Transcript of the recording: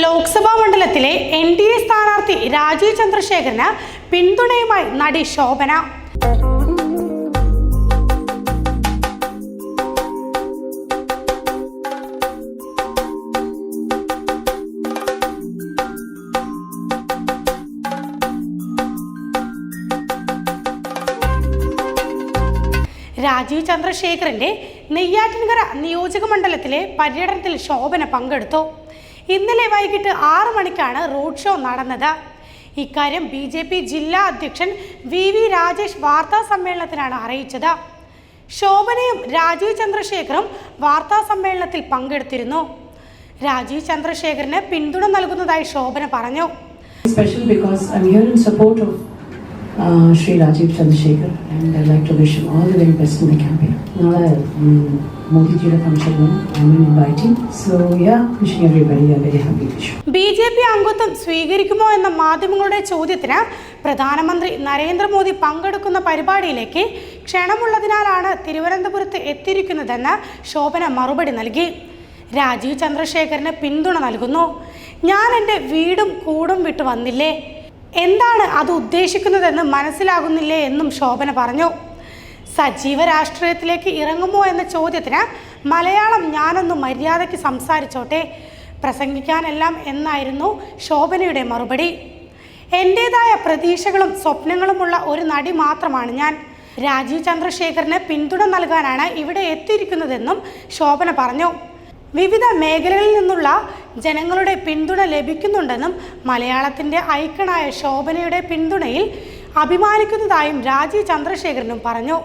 ലോക്സഭാ മണ്ഡലത്തിലെ NDA സ്ഥാനാർത്ഥി രാജീവ് ചന്ദ്രശേഖരന് പിന്തുണയുമായി നടി ശോഭന. രാജീവ് ചന്ദ്രശേഖരന്റെ നെയ്യാറ്റിൻകര നിയോജക മണ്ഡലത്തിലെ പര്യടനത്തിൽ ശോഭന പങ്കെടുത്തു. ഇന്നലെ വൈകിട്ട് 6 മണിക്കാണ് റോഡ് ഷോ നടന്നത്. ഇക്കാര്യം BJP ജില്ലാ അധ്യക്ഷൻ VV രാജേഷ് വാർത്താ സമ്മേളനത്തിലാണ് അറിയിച്ചത്. ശോഭനയും രാജീവ് ചന്ദ്രശേഖറും വാർത്താ സമ്മേളനത്തിൽ പങ്കെടുത്തിരുന്നു. രാജീവ് ചന്ദ്രശേഖരന് പിന്തുണ നൽകുന്നതായി ശോഭന പറഞ്ഞു. Shri Rajiv Chandrasekhar, and I'd like to wish him all the very best in the campaign. Now, Modi ji function, I'm inviting. So yeah, wishing everybody a very happy wish. BJP അംഗത്വം സ്വീകരിക്കുമോ എന്ന മാധ്യമങ്ങളുടെ ചോദ്യത്തിന് പ്രധാനമന്ത്രി നരേന്ദ്രമോദി പങ്കെടുക്കുന്ന പരിപാടിയിലേക്ക് ക്ഷണമുള്ളതിനാലാണ് തിരുവനന്തപുരത്ത് എത്തിയിരിക്കുന്നതെന്ന് ശോഭന മറുപടി നൽകി. രാജീവ് ചന്ദ്രശേഖരന് പിന്തുണ നൽകുന്നു. ഞാൻ എൻ്റെ വീടും കൂടും വിട്ടു വന്നില്ലേ, എന്താണ് അത് ഉദ്ദേശിക്കുന്നതെന്ന് മനസ്സിലാകുന്നില്ലേ എന്നും ശോഭന പറഞ്ഞു. സജീവ രാഷ്ട്രീയത്തിലേക്ക് ഇറങ്ങുമോ എന്ന ചോദ്യത്തിന് മലയാളം ഞാനൊന്ന് മര്യാദയ്ക്ക് സംസാരിച്ചോട്ടെ, പ്രസംഗിക്കാനെല്ലാം എന്നായിരുന്നു ശോഭനയുടെ മറുപടി. എൻ്റേതായ പ്രതീക്ഷകളും സ്വപ്നങ്ങളുമുള്ള ഒരു നടി മാത്രമാണ് ഞാൻ. രാജീവ് ചന്ദ്രശേഖരന് പിന്തുണ നൽകാനാണ് ഇവിടെ എത്തിയിരിക്കുന്നതെന്നും ശോഭന പറഞ്ഞു. വിവിധ മേഖലകളിൽ നിന്നുള്ള ജനങ്ങളുടെ പിന്തുണ ലഭിക്കുന്നുണ്ടെന്നും മലയാളത്തിൻ്റെ ഐക്കണായ ശോഭനയുടെ പിന്തുണയിൽ അഭിമാനിക്കുന്നതായും രാജീവ് ചന്ദ്രശേഖരനും പറഞ്ഞു.